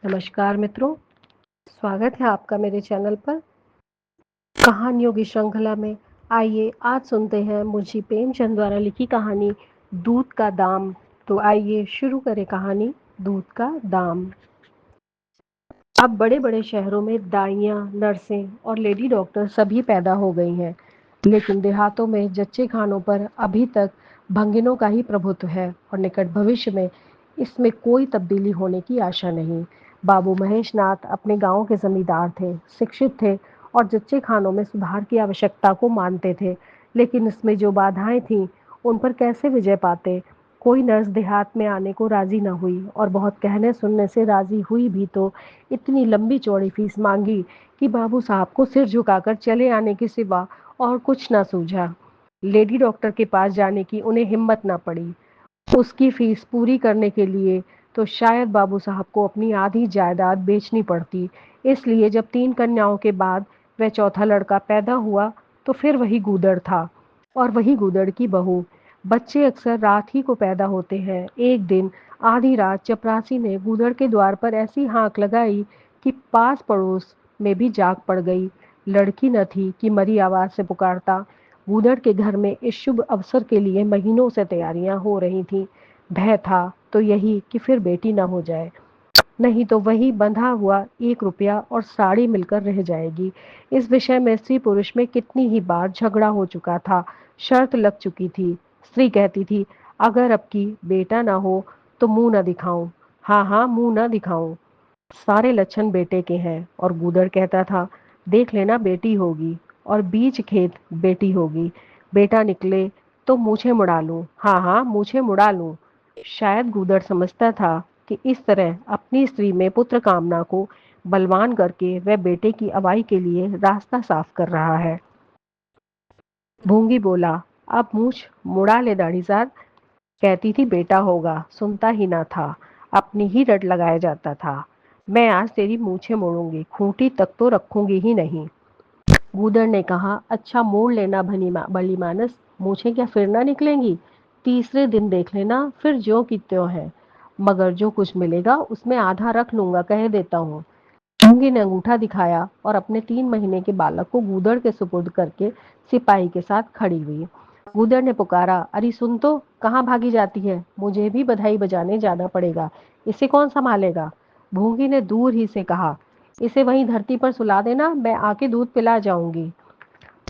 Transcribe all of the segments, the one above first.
नमस्कार मित्रों, स्वागत है आपका मेरे चैनल पर। कहानियों की श्रृंखला में आइए आज सुनते हैं मुंशी प्रेमचंद द्वारा लिखी कहानी दूध का दाम। तो आइए शुरू करें कहानी दूध का दाम। अब बड़े बड़े शहरों में दाइयाँ, नर्सें और लेडी डॉक्टर सभी पैदा हो गई हैं, लेकिन देहातों में जच्चे खानों पर अभी तक भंगिनों का ही प्रभुत्व है और निकट भविष्य में इसमें कोई तब्दीली होने की आशा नहीं। बाबू महेशनाथ अपने गांव के जमींदार थे, शिक्षित थे और जच्चे खानों में सुधार की आवश्यकता को मानते थे, लेकिन इसमें जो बाधाएं थीं उन पर कैसे विजय पाते। कोई नर्स देहात में आने को राजी न हुई और बहुत कहने सुनने से राजी हुई भी तो इतनी लंबी चौड़ी फीस मांगी कि बाबू साहब को सिर झुकाकर चले आने के सिवा और कुछ ना सूझा। लेडी डॉक्टर के पास जाने की उन्हें हिम्मत ना पड़ी। उसकी फीस पूरी करने के लिए तो शायद बाबू साहब को अपनी आधी जायदाद बेचनी पड़ती। इसलिए जब 3 कन्याओं के बाद वह चौथा लड़का पैदा हुआ तो फिर वही गूदड़ था और वही गूदड़ की बहू। बच्चे अक्सर रात ही को पैदा होते हैं। एक दिन आधी रात चपरासी ने गूदड़ के द्वार पर ऐसी हाँक लगाई कि पास पड़ोस में भी जाग पड़ गई। लड़की न थी कि मरी आवाज से पुकारता। गूदड़ के घर में इस शुभ अवसर के लिए महीनों से तैयारियां हो रही थीं। भय था तो यही कि फिर बेटी न हो जाए, नहीं तो वही बंधा हुआ 1 रुपया और साड़ी मिलकर रह जाएगी। इस विषय में स्त्री पुरुष में कितनी ही बार झगड़ा हो चुका था, शर्त लग चुकी थी। स्त्री कहती थी, अगर अब की बेटा ना हो तो मुंह न दिखाऊं। हाँ हाँ, मुंह न दिखाऊं, सारे लक्षण बेटे के हैं। और गूदड़ कहता था, देख लेना बेटी होगी और बीच खेत बेटी होगी। बेटा निकले तो मूछें मुड़ा लूं। हाँ हाँ, मूछें मुड़ा लूं। शायद गूदड़ समझता था कि इस तरह अपनी स्त्री में पुत्र कामना को बलवान करके वह बेटे की अवाई के लिए रास्ता साफ कर रहा है। भूंगी बोला, अब मूछ मुड़ा ले दाढ़ीसार। कहती थी बेटा होगा, सुनता ही ना था, अपनी ही रट लगाया जाता था। मैं आज तेरी मूछें मोड़ूंगी, खूंटी तक तो रखूंगी ही नहीं। गूदड़ ने कहा, अच्छा मोड़ लेना भली मानस, मूछें क्या फिर ना निकलेंगी? तीसरे दिन देख लेना, फिर ज्यों की त्यों है। मगर जो कुछ मिलेगा उसमें आधा रख लूंगा, कह देता हूँ। गूंगी ने अंगूठा दिखाया और अपने 3 महीने के बालक को गूदड़ के सुपुर्द करके सिपाही के साथ खड़ी हुई। गूदड़ ने पुकारा, अरे सुन तो, कहाँ भागी जाती है? मुझे भी बधाई बजाने जाना पड़ेगा, इसे कौन संभालेगा? भूंगी ने दूर ही से कहा, इसे वहीं धरती पर सुला देना, मैं आके दूध पिला जाऊंगी।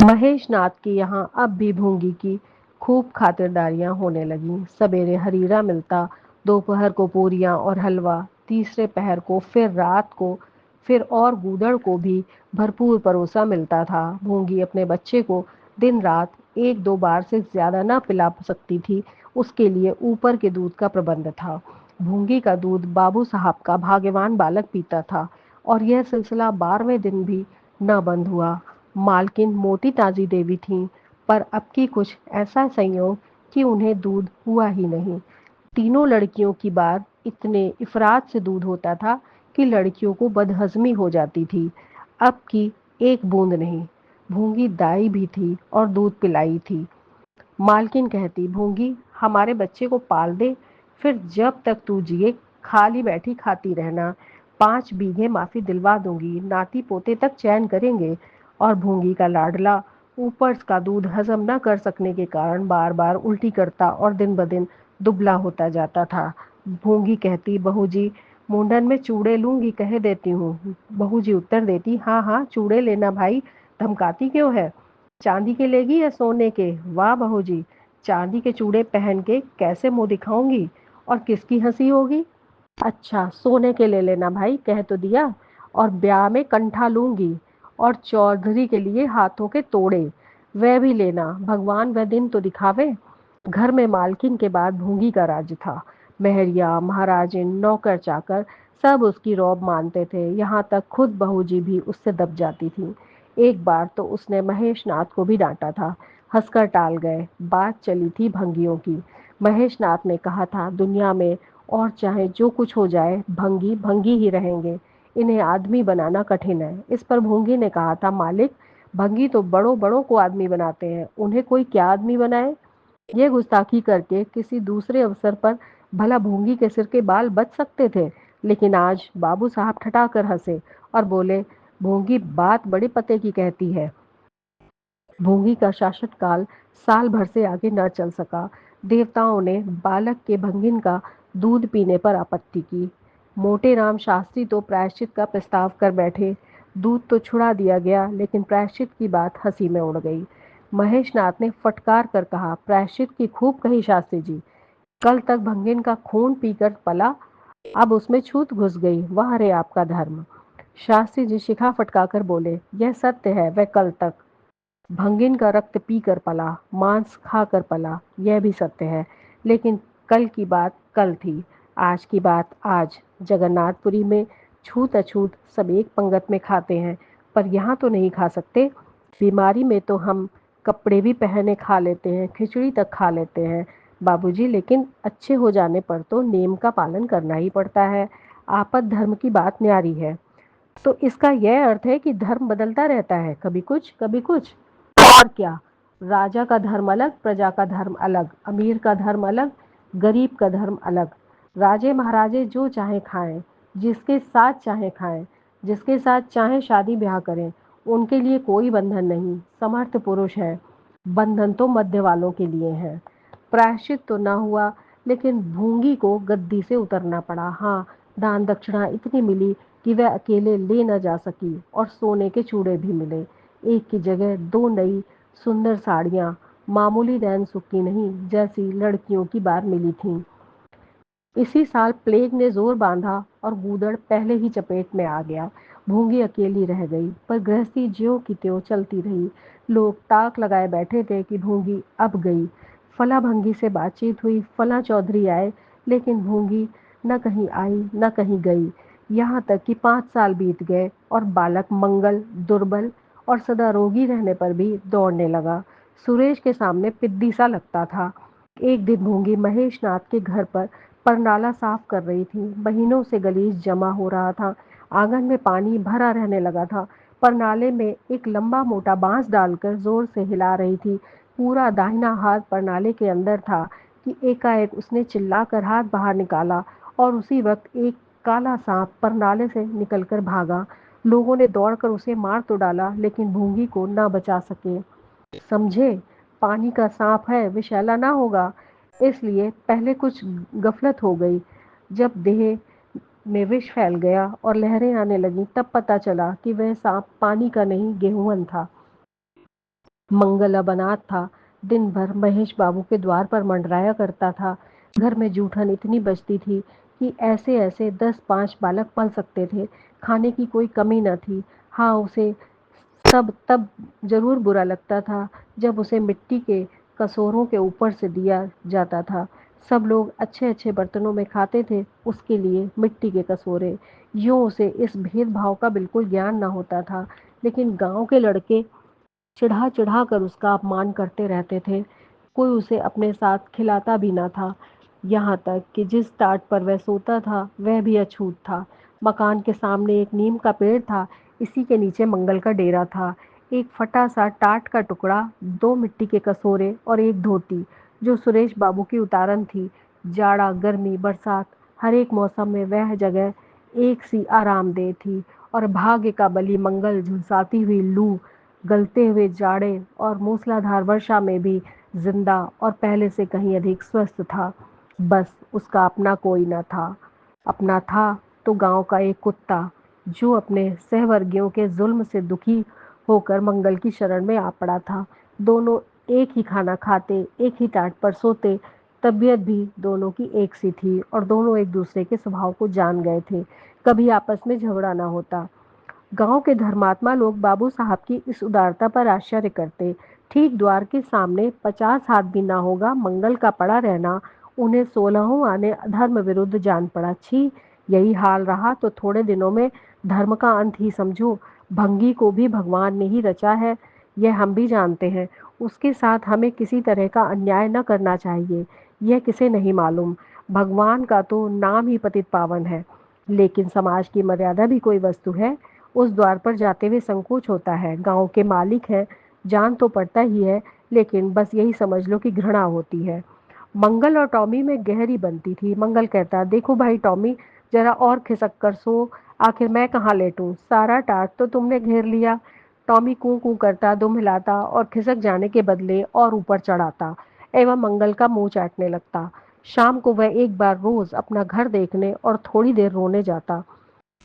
महेश नाथ के यहाँ अब भी भूंगी की खूब खातिरदारियां होने लगीं। सवेरे हरीरा मिलता, दोपहर को पूरियां और हलवा, तीसरे पहर को, फिर रात को, फिर और गूदड़ को भी भरपूर परोसा मिलता था। भूंगी अपने बच्चे को दिन रात 1-2 बार से ज्यादा न पिला सकती थी, उसके लिए ऊपर के दूध का प्रबंध था। भूंगी का दूध बाबू साहब का भाग्यवान बालक पीता था और यह सिलसिला 12वें दिन भी न बंद हुआ। मालकिन मोटी ताजी देवी थीं, पर अब की कुछ ऐसा संयोग कि उन्हें दूध हुआ ही नहीं। तीनों लड़कियों की बार इतने इफरात से दूध होता था कि लड़कियों को बदहजमी हो जाती थी। अब की एक बूंद नहीं। भूंगी दाई भी थी और दूध पिलाई थी। मालकिन कहती, भूंगी हमारे बच्चे को पाल दे, फिर जब तक तू जिए खाली बैठी खाती रहना। 5 बीघे माफी दिलवा दूंगी, नाती पोते तक चैन करेंगे। और भूंगी का लाडला ऊपर का दूध हजम न कर सकने के कारण बार बार उल्टी करता और दिन ब दिन दुबला होता जाता था। भूंगी कहती, बहू जी मुंडन में चूड़े लूंगी, कह देती हूँ। बहू जी उत्तर देती, हाँ हाँ चूड़े लेना भाई, धमकाती क्यों है? चांदी के लेगी या सोने के? वाह बहू जी, चांदी के चूड़े पहन के कैसे मुंह दिखाऊंगी और किसकी हंसी होगी? अच्छा सोने के ले लेना भाई, कह तो दिया। और ब्याह में कंठा लूंगी और चौधरी के लिए हाथों के तोड़े, वह भी लेना, भगवान वह दिन तो दिखावे। घर में मालकिन के बाद भूंगी का राज्य था। महरिया, महाराजिन, नौकर चाकर सब उसकी रौब मानते थे। यहाँ तक खुद बहू जी भी उससे दब जाती थी। एक बार तो उसने महेश नाथ को भी डांटा था, हंसकर टाल गए। बात चली थी भंगियों की। महेश नाथ ने कहा था, दुनिया में और चाहे जो कुछ हो जाए भंगी भंगी ही रहेंगे, इन्हें आदमी बनाना कठिन है। इस पर भूंगी ने कहा था, मालिक भंगी तो बड़ों बड़ों को आदमी बनाते हैं, उन्हें कोई क्या आदमी बनाए? ये गुस्ताखी करके किसी दूसरे अवसर पर भला भूंगी के सिर के बाल बच सकते थे, लेकिन आज बाबू साहब ठठाकर हंसे और बोले, भोंगी बात बड़े पते की कहती है। भोंगी का शासन काल साल भर से आगे न चल सका। देवताओं ने बालक के भंगिन का दूध पीने पर आपत्ति की। मोटे राम शास्त्री तो प्रायश्चित का प्रस्ताव कर बैठे। दूध तो छुड़ा दिया गया, लेकिन प्रायश्चित की बात हंसी में उड़ गई। महेश नाथ ने फटकार कर कहा, प्रायश्चित की खूब कही शास्त्री जी। कल तक भंगिन का खून पीकर पला, अब उसमें छूत घुस गई। वाह रे आपका धर्म। शास्त्री जी शिखा फटकाकर बोले, यह सत्य है। वह कल तक भंगिन का रक्त पी कर पला, मांस खा कर पला, यह भी सत्य है। लेकिन कल की बात कल थी, आज की बात आज। जगन्नाथपुरी में छूत अछूत सब एक पंगत में खाते हैं, पर यहाँ तो नहीं खा सकते। बीमारी में तो हम कपड़े भी पहने खा लेते हैं, खिचड़ी तक खा लेते हैं बाबूजी, लेकिन अच्छे हो जाने पर तो नेम का पालन करना ही पड़ता है। आपत धर्म की बात न्यारी है। तो इसका यह अर्थ है कि धर्म बदलता रहता है, कभी कुछ कभी कुछ। और क्या, राजा का धर्म अलग, प्रजा का धर्म अलग, अमीर का धर्म अलग, गरीब का धर्म अलग। राजे महाराजे जो चाहे खाएं, जिसके साथ चाहे खाएं, जिसके साथ चाहे शादी ब्याह करें, उनके लिए कोई बंधन नहीं। समर्थ पुरुष है, बंधन तो मध्य वालों के लिए है। प्रायश्चित तो ना हुआ, लेकिन भूंगी को गद्दी से उतरना पड़ा। हाँ, दान दक्षिणा इतनी मिली कि वह अकेले ले न जा सकी, और सोने के चूड़े भी मिले। एक की जगह दो नई सुंदर साड़ियां, मामूली रैन सुख की नहीं, जैसी लड़कियों की बार मिली थीं। इसी साल प्लेग ने जोर बांधा और गूदड़ पहले ही चपेट में आ गया। भूंगी अकेली रह गई, पर गृहस्थी ज्यों की त्यों चलती रही। लोग ताक लगाए बैठे थे कि भूंगी अब गई। फला भंगी से बातचीत हुई, फला चौधरी आए, लेकिन भूंगी न कहीं आई न कहीं गई। यहाँ तक कि 5 साल बीत गए और बालक मंगल दुर्बल और सदा रोगी रहने पर भी दौड़ने लगा। सुरेश के सामने पिद्दी सा लगता था। एक दिन भूंगी महेश नाथ के घर पर परनाला साफ कर रही थी। महीनों से गलीच जमा हो रहा था। आंगन में पानी भरा रहने लगा था। परनाले में एक लंबा मोटा बांस डालकर जोर से हिला रही थी। पूरा दाहिना हाथ परनाले के अंदर था कि एकाएक उसने चिल्लाकर हाथ बाहर निकाला, और उसी वक्त एक काला सांप परनाले से निकलकर भागा। लोगों ने दौड़कर उसे मार तो डाला, लेकिन भूंगी को न बचा सके। समझे, पानी का सांप है, विषैला ना होगा। इसलिए पहले कुछ गफलत हो गई। जब देह में विष फैल गया और लहरें आने लगी, तब पता चला कि वह सांप पानी का नहीं, गेहूं था। मंगल अब अनाथ था। दिन भर महेश बाबू के द्वार पर मंडराया करता था। घर में जूठन इतनी बचती थी कि ऐसे ऐसे 10-5 बालक पल सकते थे। खाने की कोई कमी न थी। हाँ, उसे सब तब जरूर बुरा लगता था जब उसे मिट्टी के कसूरों के ऊपर से दिया जाता था। सब लोग अच्छे अच्छे बर्तनों में खाते थे, उसके लिए मिट्टी के कसूरे। यूं उसे इस भेदभाव का बिल्कुल ज्ञान न होता था, लेकिन गांव के लड़के चिढ़ा चिढ़ा कर उसका अपमान करते रहते थे। कोई उसे अपने साथ खिलाता भी न था। यहाँ तक कि जिस टाट पर वह सोता था वह भी अछूत था। मकान के सामने एक नीम का पेड़ था, इसी के नीचे मंगल का डेरा था। एक फटा सा टाट का टुकड़ा, 2 मिट्टी के कसोरे और एक धोती, जो सुरेश बाबू की उतारन थी। जाड़ा गर्मी बरसात, हर एक मौसम में वह जगह एक सी आरामदेह थी। और भाग्य का बली मंगल झुलसाती हुई लू, गलते हुए जाड़े और मूसलाधार वर्षा में भी जिंदा और पहले से कहीं अधिक स्वस्थ था। बस उसका अपना कोई न था। अपना था तो गांव का एक कुत्ता, जो अपने सहवर्गियों के जुल्म से दुखी होकर मंगल की शरण में आ पड़ा था। दोनों एक ही खाना खाते, एक ही टाट पर सोते। तबीयत भी दोनों की एक सी थी और दोनों एक दूसरे के स्वभाव को जान गए थे। कभी आपस में झगड़ा ना होता। गांव के धर्मात्मा लोग बाबू साहब की इस उदारता पर आश्चर्य करते। ठीक द्वार के सामने 50 हाथ भी ना होगा मंगल का पड़ा रहना उन्हें 16 आने धर्म विरुद्ध जान पड़ा। छी, यही हाल रहा तो थोड़े दिनों में धर्म का अंत ही समझो। भंगी को भी भगवान ने ही रचा है, यह हम भी जानते हैं। उसके साथ हमें किसी तरह का अन्याय न करना चाहिए, यह किसे नहीं मालूम। भगवान का तो नाम ही पतित पावन है, लेकिन समाज की मर्यादा भी कोई वस्तु है। उस द्वार पर जाते हुए संकोच होता है। गांव के मालिक हैं, जान तो पड़ता ही है, लेकिन बस यही समझ लो कि घृणा होती है। मंगल और टॉमी में गहरी बनती थी। मंगल कहता, देखो भाई टॉमी, जरा और खिसक कर सो, आखिर मैं कहाँ लेटूं? सारा टाट तो तुमने घेर लिया। टॉमी कूं कूं करता, दुम हिलाता और खिसक जाने के बदले और ऊपर चढ़ाता एवं मंगल का मुंह चाटने लगता। शाम को वह एक बार रोज अपना घर देखने और थोड़ी देर रोने जाता।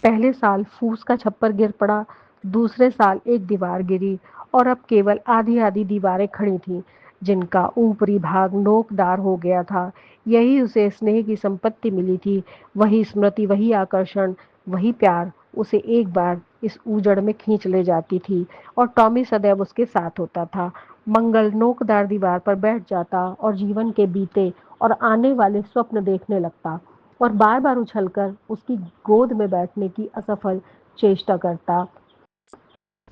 पहले साल फूस का छप्पर गिर पड़ा, दूसरे साल एक दीवार गिरी और अब केवल आधी आधी दीवारें खड़ी थीं, जिनका ऊपरी भाग नोकदार हो गया था। यही उसे स्नेह की संपत्ति मिली थी, वही स्मृति, वही आकर्षण, वही प्यार उसे एक बार इस उजड़ में खींच ले जाती थी और टॉमी सदैव उसके साथ होता था। मंगल नोकदार दीवार पर बैठ जाता और जीवन के बीते और आने वाले स्वप्न देखने लगता और बार-बार उछलकर उसकी गोद में बैठने की असफल चेष्टा करता।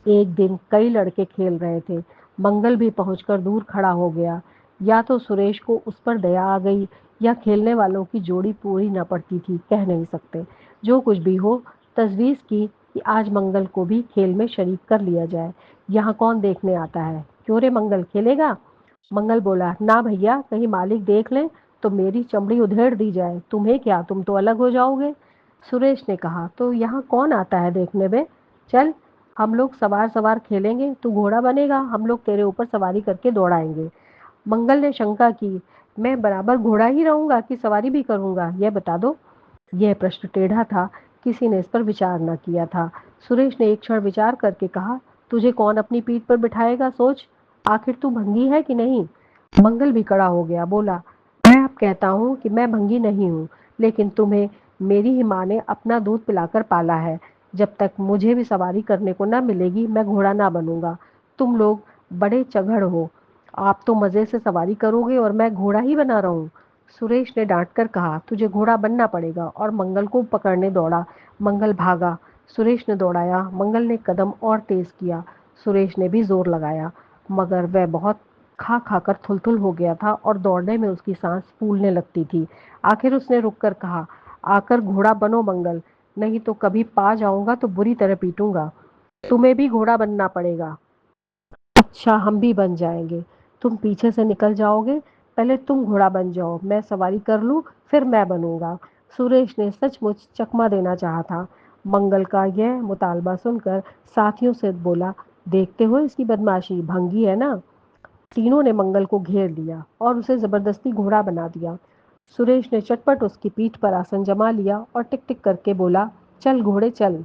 एक दिन कई लड़के खेल रहे थे। मंगल भी पहुंचकर दूर खड़ा हो गया। या तो सुरेश को उस पर दया आ गई या खेलने वालों की जोड़ी पूरी न पड़ती थी, कह नहीं सकते। जो कुछ भी हो, तजवीज़ की कि आज मंगल को भी खेल में शरीक कर लिया जाए। यहाँ कौन देखने आता है? क्यों रे मंगल, खेलेगा? मंगल बोला, ना भैया, कहीं मालिक देख लें तो मेरी चमड़ी उधेड़ दी जाए। तुम्हें क्या, तुम तो अलग हो जाओगे। सुरेश ने कहा, तो यहाँ कौन आता है देखने में? चल, हम लोग सवार सवार खेलेंगे, तू घोड़ा बनेगा, हम लोग तेरे ऊपर सवारी करके दौड़ाएंगे। मंगल ने शंका की, मैं बराबर घोड़ा ही रहूंगा कि सवारी भी करूंगा, यह बता दो। यह प्रश्न टेढ़ा था, किसी ने इस पर विचार न किया था। सुरेश ने एक क्षण विचार करके कहा, तुझे कौन अपनी पीठ पर बिठाएगा, सोच। आखिर तू भंगी है कि नहीं? मंगल भी खड़ा हो गया, बोला, मैं अब कहता हूँ कि मैं भंगी नहीं हूँ, लेकिन तुम्हें मेरी ही माँ ने अपना दूध पिलाकर पाला है। जब तक मुझे भी सवारी करने को ना मिलेगी, मैं घोड़ा ना बनूंगा। तुम लोग बड़े चगड़ हो, आप तो मजे से सवारी करोगे और मैं घोड़ा ही बना रहूं। सुरेश ने डांट कर कहा, तुझे घोड़ा बनना पड़ेगा, और मंगल को पकड़ने दौड़ा। मंगल भागा, सुरेश ने दौड़ाया, मंगल ने कदम और तेज किया, सुरेश ने भी जोर लगाया, मगर वह बहुत खा खाकर थुलथुल हो गया था और दौड़ने में उसकी सांस फूलने लगती थी। आखिर उसने रुककर कहा, आकर घोड़ा बनो मंगल, नहीं तो कभी पा जाऊंगा तो बुरी तरह पीटूंगा। तुम्हें भी घोड़ा बनना पड़ेगा। अच्छा, हम भी बन जाएंगे। तुम पीछे से निकल जाओगे, पहले तुम घोड़ा बन जाओ, मैं सवारी कर लूं, फिर मैं बनूंगा। सुरेश ने सचमुच चकमा देना चाहा था। मंगल का यह मुतालबा सुनकर साथियों से बोला, देखते हो इसकी बदमाशी, भंगी है ना। तीनों ने मंगल को घेर लिया और उसे जबरदस्ती घोड़ा बना दिया। सुरेश ने चटपट उसकी पीठ पर आसन जमा लिया और टिक टिक करके बोला, चल घोड़े चल।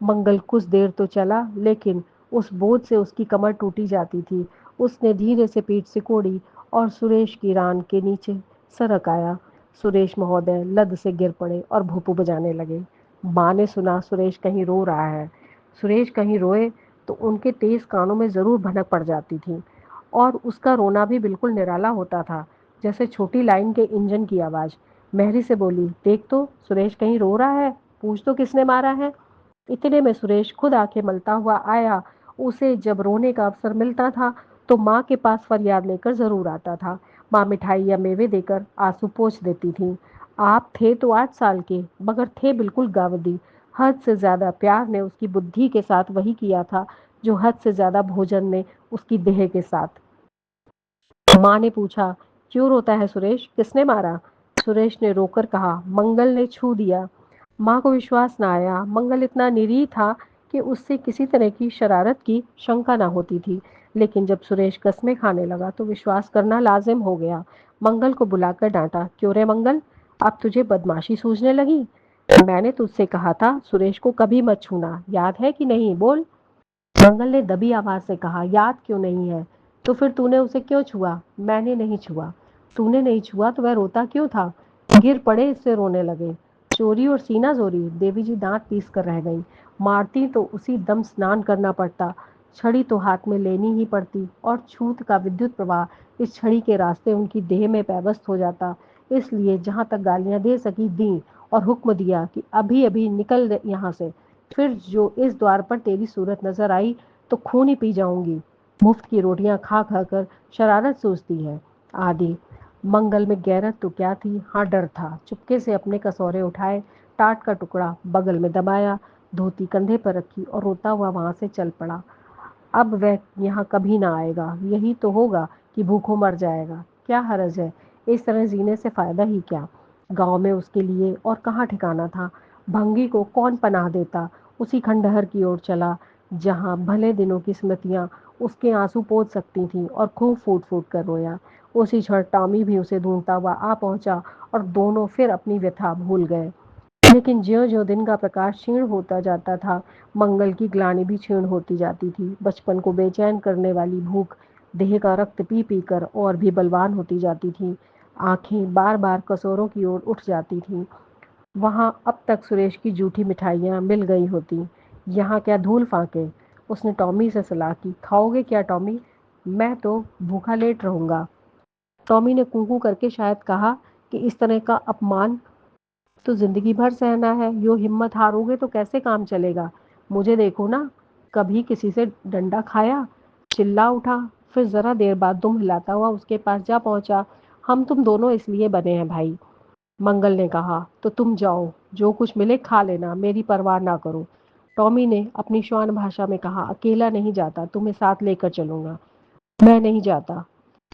मंगल कुछ देर तो चला, लेकिन उस बोझ से उसकी कमर टूटी जाती थी। उसने धीरे से पीठ सिकोड़ी और सुरेश की रान के नीचे सरक आया। सुरेश महोदय लद से गिर पड़े और भूपू बजाने लगे। माँ ने सुना सुरेश कहीं रो रहा है। सुरेश कहीं रोए तो उनके तेज कानों में जरूर भनक पड़ जाती थी, और उसका रोना भी बिल्कुल निराला होता था, जैसे छोटी लाइन के इंजन की आवाज। मेहरी से बोली, देख तो सुरेश कहीं रो रहा है, पूछ तो किसने मारा है। इतने में सुरेश खुद आंखें मलता हुआ आया। उसे जब रोने का अवसर मिलता था तो माँ के पास फरियाद लेकर जरूर आता था। माँ मिठाई या मेवे देकर आंसू पोंछ देती थी। आप थे तो 8 साल के, मगर थे बिल्कुल गावदी। हद से ज्यादा प्यार ने उसकी बुद्धि के साथ वही किया था जो हद से ज्यादा भोजन ने उसकी देह के साथ। माँ ने पूछा, क्यों रोता है सुरेश, किसने मारा? सुरेश ने रोकर कहा, मंगल ने छू दिया। माँ को विश्वास न आया। मंगल इतना निरीह था कि उससे किसी तरह की शरारत की शंका न होती थी, लेकिन जब सुरेश कस्में खाने लगा तो विश्वास करना लाजिम हो गया। मंगल को बुलाकर डांटा, क्यों रे मंगल, अब तुझे बदमाशी सूझने लगी? मैंने तुझसे कहा था सुरेश को कभी मत छूना, याद है कि नहीं, बोल। मंगल ने दबी आवाज से कहा, याद क्यों नहीं है? तो फिर तूने उसे क्यों छुआ? मैंने नहीं छुआ। तूने नहीं छुआ तो वह रोता क्यों था? गिर पड़े इससे रोने लगे। चोरी और सीना जोरी, देवी जी दांत पीस कर रह गई। मारती तो उसी दम स्नान करना पड़ता, छड़ी तो हाथ में लेनी ही पड़ती, और छूत का विद्युत प्रवाह इस छड़ी के रास्ते उनकी देह में पैवस्त हो जाता। इसलिए जहां तक गालियां दे सकी दी, और हुक्म दिया कि अभी अभी निकल यहाँ से। फिर जो इस द्वार पर तेरी सूरत नजर आई तो खून ही पी जाऊंगी। मुफ्त की रोटियां खा खा कर शरारत सूझती है, आदि। मंगल में गैरत तो क्या थी, हाँ डर था। चुपके से अपने कसौरे उठाए, टाट का टुकड़ा बगल में दबाया, धोती कंधे पर रखी और रोता हुआ वहां से चल पड़ा। अब वह यहाँ कभी ना आएगा, यही तो होगा कि भूखों मर जाएगा। क्या हर्ज है, इस तरह जीने से फायदा ही क्या? गांव में उसके लिए और कहाँ ठिकाना था। भंगी को कौन पनाह देता। उसी खंडहर की ओर चला जहाँ भले दिनों की स्मृतियां उसके आंसू पोंछ सकती थीं और खूब फूट फूट कर रोया। उसी क्षण टॉमी भी उसे ढूंढता हुआ आ पहुंचा और दोनों फिर अपनी व्यथा भूल गए। लेकिन ज्यों-ज्यों दिन का प्रकाश क्षीण होता जाता था, मंगल की ग्लानि भी क्षीण होती जाती थी। बचपन को बेचैन करने वाली भूख देह का रक्त पी-पी कर और भी बलवान होती जाती थी। आँखें बार-बार कसौरों की ओर उठ जाती थीं। वहाँ अब तक सुरेश की जूठी मिठाइयाँ मिल गई होतीं। यहाँ क्या धूल फांके। उसने टॉमी से सलाह की, खाओगे क्या टॉमी? मैं तो भूखा लेट रहूँगा। टॉमी ने कूं-कूं करके शायद कहा कि इस तरह का अपमान तो जिंदगी भर सहना है। यो हिम्मत हारोगे तो कैसे काम चलेगा। मुझे देखो ना, कभी किसी से डंडा खाया। चिल्ला उठा। फिर जरा देर बाद दुम हिलाता हुआ उसके पास जा पहुंचा। हम तुम दोनों इसलिए बने हैं भाई। मंगल ने कहा, तो तुम जाओ, जो कुछ मिले खा लेना, मेरी परवाह ना करो। टॉमी ने अपनी श्वान भाषा में कहा, अकेला नहीं जाता, तुम्हें साथ लेकर चलूंगा। मैं नहीं जाता।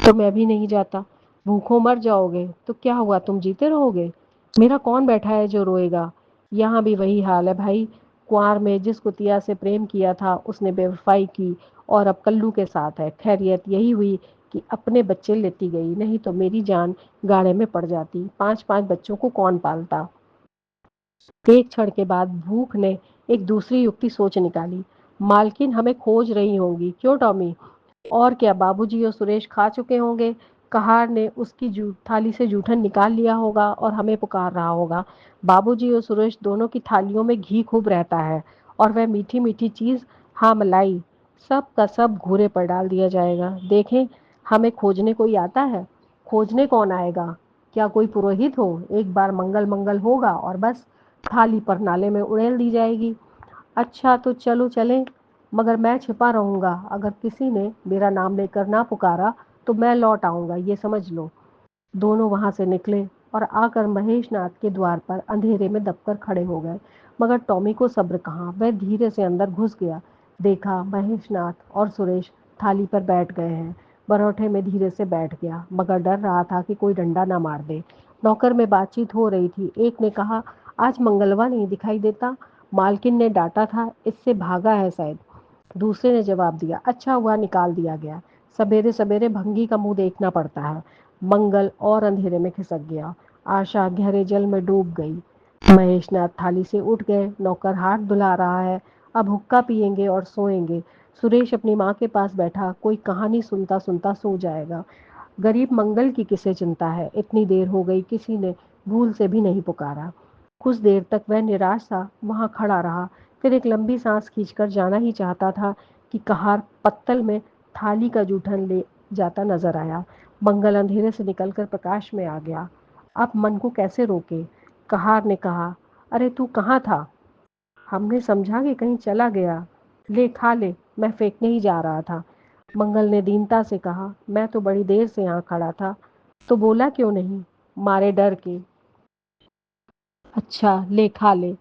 तो मैं भी नहीं जाता। भूखों मर जाओगे तो क्या हुआ, तुम जीते रहोगे। मेरा कौन बैठा है जो रोएगा। यहाँ भी वही हाल है भाई। कुंवार में जिस कुतिया से प्रेम किया था उसने बेवफाई की और अब कल्लू के साथ है। खैरियत यही हुई कि अपने बच्चे लेती गई, नहीं तो मेरी जान गाड़े में पड़ जाती। 5-5 बच्चों को कौन पालता। एक क्षण के बाद भूख ने एक दूसरी युक्ति सोच निकाली। मालकिन हमें खोज रही होंगी, क्यों टॉमी? और क्या, बाबूजी और सुरेश खा चुके होंगे। कहार ने उसकी थाली से जूठन निकाल लिया होगा और हमें पुकार रहा होगा। बाबूजी और सुरेश दोनों की थालियों में घी खूब रहता है और वह मीठी मीठी चीज, हाँ मलाई, सब का सब घूरे पर डाल दिया जाएगा। देखें, हमें खोजने कोई आता है। खोजने कौन आएगा। क्या कोई पुरोहित हो। एक बार मंगल मंगल होगा और बस थाली पर नाले में उड़ेल दी जाएगी। अच्छा तो चलो चलें, मगर मैं छिपा रहूंगा। अगर किसी ने मेरा नाम लेकर ना पुकारा तो मैं लौट आऊंगा, ये समझ लो। दोनों वहां से निकले और आकर महेशनाथ के द्वार पर अंधेरे में दबकर खड़े हो गए। मगर टॉमी को सब्र कहाँ। वह धीरे से अंदर घुस गया। देखा महेशनाथ और सुरेश थाली पर बैठ गए हैं। बरौठे में धीरे से बैठ गया, मगर डर रहा था कि कोई डंडा ना मार दे। नौकर में बातचीत हो रही थी। एक ने कहा, आज मंगलवा नहीं दिखाई देता। मालकिन ने डांटा था, इससे भागा है शायद। दूसरे ने जवाब दिया, अच्छा हुआ निकाल दिया गया। सवेरे सवेरे भंगी का मुंह देखना पड़ता है। मंगल और अंधेरे में खिसक गया। आशा गहरे जल में डूब गई। महेशनाथ थाली से उठ गए। नौकर हाथ धुला रहा है। अब हुक्का पिएंगे और सोएंगे। सुरेश अपनी माँ के पास बैठा कोई कहानी सुनता सुनता सो जाएगा। गरीब मंगल की किसे चिंता है। इतनी देर हो गई, किसी ने भूल से भी नहीं पुकारा। कुछ देर तक वह निराश सा वहां खड़ा रहा। फिर एक लंबी सांस खींचकर जाना ही चाहता था कि कहार पत्तल में थाली का जूठन ले जाता नजर आया। मंगल अंधेरे से निकलकर प्रकाश में आ गया। अब मन को कैसे रोके। कहार ने कहा, अरे तू कहाँ था। हमने समझा कि कहीं चला गया। ले खा ले, मैं फेंकने ही जा रहा था। मंगल ने दीनता से कहा, मैं तो बड़ी देर से यहाँ खड़ा था। तो बोला क्यों नहीं। मारे डर के। अच्छा ले खा ले।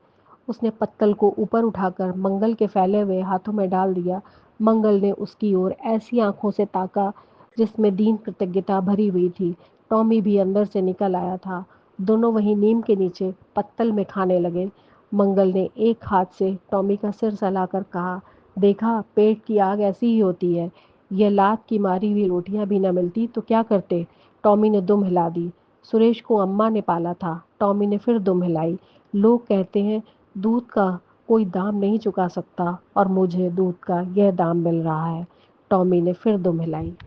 उसने पत्तल को ऊपर उठाकर मंगल के फैले हुए हाथों में डाल दिया। मंगल ने उसकी ओर ऐसी आंखों से ताका जिसमें दीन कृतज्ञता भरी हुई थी। टॉमी भी अंदर से निकल आया था। दोनों वहीं नीम के नीचे पत्तल में खाने लगे। मंगल ने एक हाथ से टॉमी का सिर सहलाकर कहा, देखा पेट की आग ऐसी ही होती है। यह लात की मारी हुई रोटियां भी न मिलती तो क्या करते। टॉमी ने दुम हिला दी। सुरेश को अम्मा ने पाला था। टॉमी ने फिर दुम हिलाई। लोग कहते हैं दूध का कोई दाम नहीं चुका सकता और मुझे दूध का यह दाम मिल रहा है। टॉमी ने फिर दुम हिलाई।